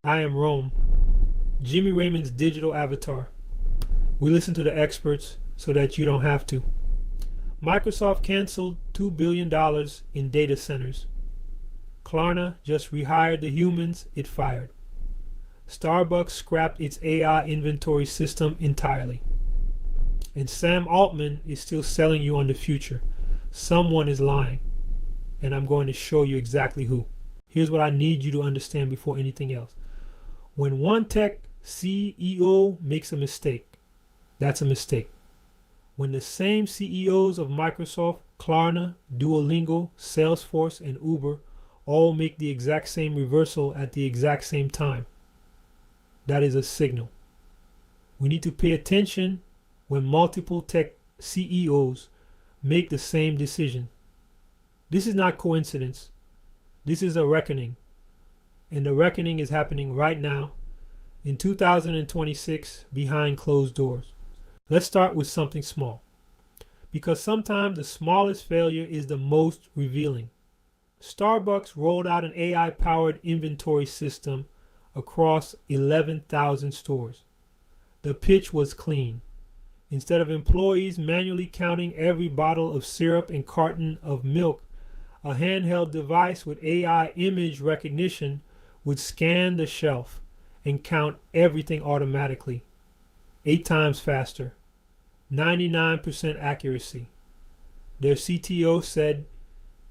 I am Rome, Jimmy Raymond's digital avatar. We listen to the experts so that you don't have to. Microsoft canceled $2 billion in data centers. Klarna just rehired the humans it fired. Starbucks scrapped its AI inventory system entirely. And Sam Altman is still selling you on the future. Someone is lying, and I'm going to show you exactly who. Here's what I need you to understand before anything else. When one tech CEO makes a mistake, that's a mistake. When the same CEOs of Microsoft, Klarna, Duolingo, Salesforce, and Uber all make the exact same reversal at the exact same time, that is a signal. We need to pay attention when multiple tech CEOs make the same decision. This is not coincidence. This is a reckoning. And the reckoning is happening right now in 2026 behind closed doors. Let's start with something small, because sometimes the smallest failure is the most revealing. Starbucks rolled out an AI-powered inventory system across 11,000 stores. The pitch was clean. Instead of employees manually counting every bottle of syrup and carton of milk, a handheld device with AI image recognition would scan the shelf and count everything automatically, 8 times faster, 99% accuracy. Their CTO said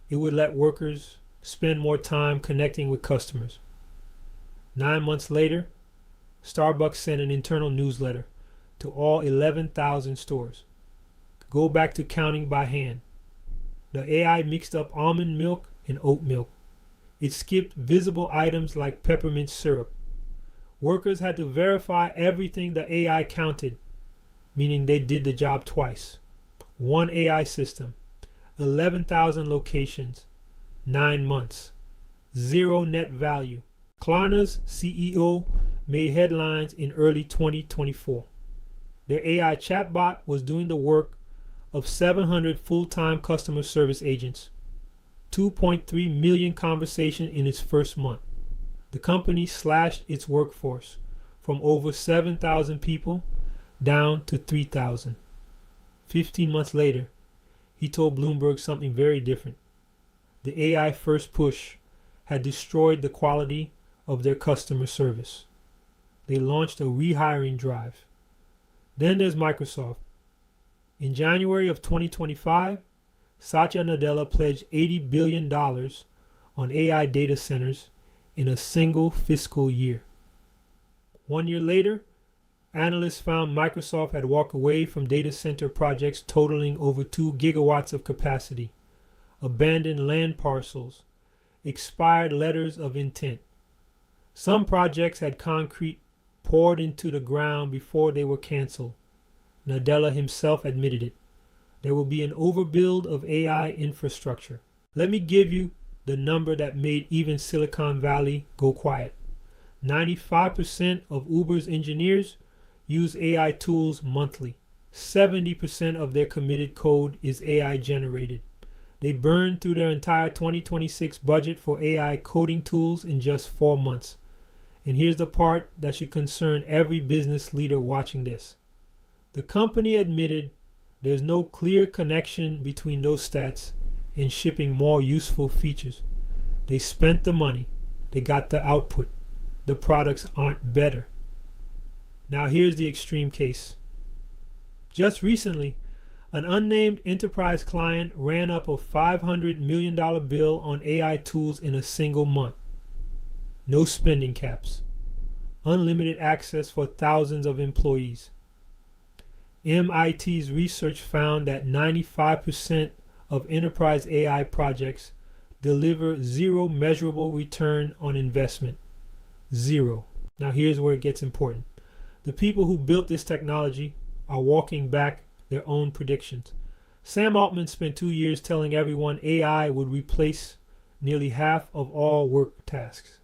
it would let workers spend more time connecting with customers. 9 months later, Starbucks sent an internal newsletter to all 11,000 stores. Go back to counting by hand. The AI mixed up almond milk and oat milk. It skipped visible items like peppermint syrup. Workers had to verify everything the AI counted, meaning they did the job twice. One AI system, 11,000 locations, 9 months, zero net value. Klarna's CEO made headlines in early 2024. Their AI chatbot was doing the work of 700 full-time customer service agents. 2.3 million conversations in its first month. The company slashed its workforce from over 7,000 people down to 3,000. 15 months later, he told Bloomberg something very different. The AI first push had destroyed the quality of their customer service. They launched a rehiring drive. Then there's Microsoft. In January of 2025, Satya Nadella pledged $80 billion on AI data centers in a single fiscal year. 1 year later, analysts found Microsoft had walked away from data center projects totaling over 2 gigawatts of capacity, abandoned land parcels, expired letters of intent. Some projects had concrete poured into the ground before they were canceled. Nadella himself admitted it. There will be an overbuild of AI infrastructure. Let me give you the number that made even Silicon Valley go quiet. 95% of Uber's engineers use AI tools monthly. 70% of their committed code is AI generated. They burned through their entire 2026 budget for AI coding tools in just 4 months. And here's the part that should concern every business leader watching this. The company admitted there's no clear connection between those stats and shipping more useful features. They spent the money, they got the output. The products aren't better. Now here's the extreme case. Just recently, an unnamed enterprise client ran up a $500 million bill on AI tools in a single month. No spending caps. Unlimited access for thousands of employees. MIT's research found that 95% of enterprise AI projects deliver zero measurable return on investment. Zero. Now here's where it gets important. The people who built this technology are walking back their own predictions. Sam Altman spent 2 years telling everyone AI would replace nearly half of all work tasks.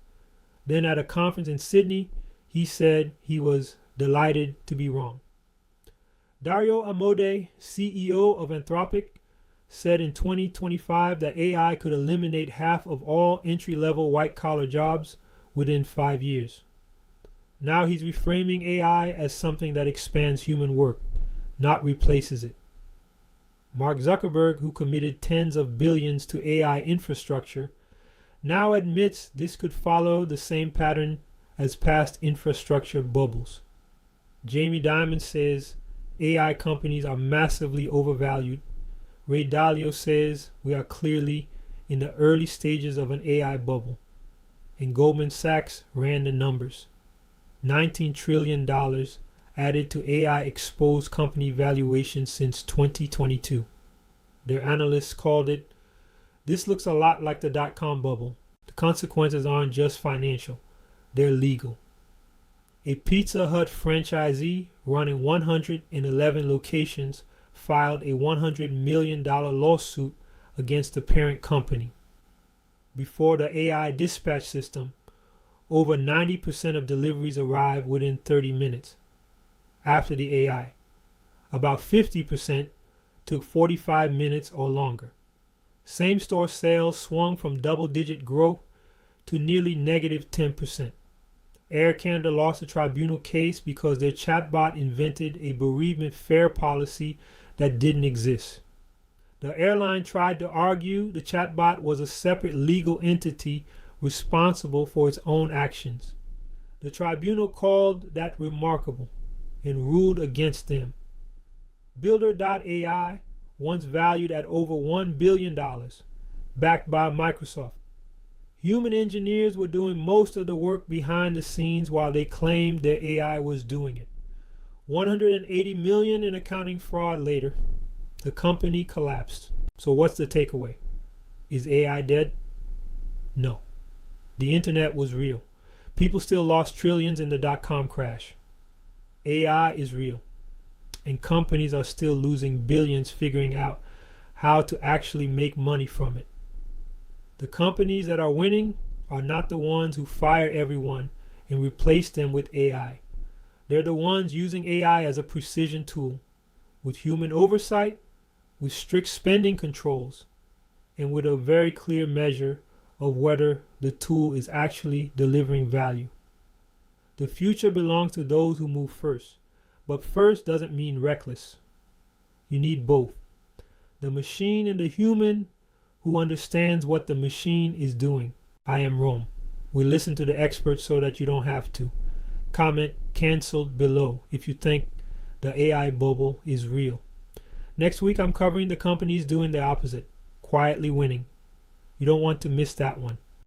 Then at a conference in Sydney, he said he was delighted to be wrong. Dario Amodei, CEO of Anthropic, said in 2025 that AI could eliminate half of all entry-level white-collar jobs within 5 years. Now he's reframing AI as something that expands human work, not replaces it. Mark Zuckerberg, who committed tens of billions to AI infrastructure, now admits this could follow the same pattern as past infrastructure bubbles. Jamie Dimon says AI companies are massively overvalued. Ray Dalio says we are clearly in the early stages of an AI bubble. And Goldman Sachs ran the numbers. $19 trillion added to AI exposed company valuations since 2022. Their analysts called it, "This looks a lot like the dot-com bubble. The consequences aren't just financial, they're legal." A Pizza Hut franchisee running 111 locations filed a $100 million lawsuit against the parent company. Before the AI dispatch system, over 90% of deliveries arrive within 30 minutes. After the AI, about 50% took 45 minutes or longer. Same-store sales swung from double-digit growth to nearly negative 10%. Air Canada lost a tribunal case because their chatbot invented a bereavement fare policy that didn't exist. The airline tried to argue the chatbot was a separate legal entity responsible for its own actions. The tribunal called that remarkable and ruled against them. Builder.ai, once valued at over $1 billion, backed by Microsoft. Human engineers were doing most of the work behind the scenes while they claimed their AI was doing it. $180 million in accounting fraud later, the company collapsed. So what's the takeaway? Is AI dead? No. The internet was real. People still lost trillions in the dot-com crash. AI is real. And companies are still losing billions figuring out how to actually make money from it. The companies that are winning are not the ones who fire everyone and replace them with AI. They're the ones using AI as a precision tool, with human oversight, with strict spending controls, and with a very clear measure of whether the tool is actually delivering value. The future belongs to those who move first, but first doesn't mean reckless. You need both, the machine and the human who understands what the machine is doing. I am Rome. We listen to the experts so that you don't have to. Comment canceled below if you think the AI bubble is real. Next week I'm covering the companies doing the opposite, quietly winning. You don't want to miss that one.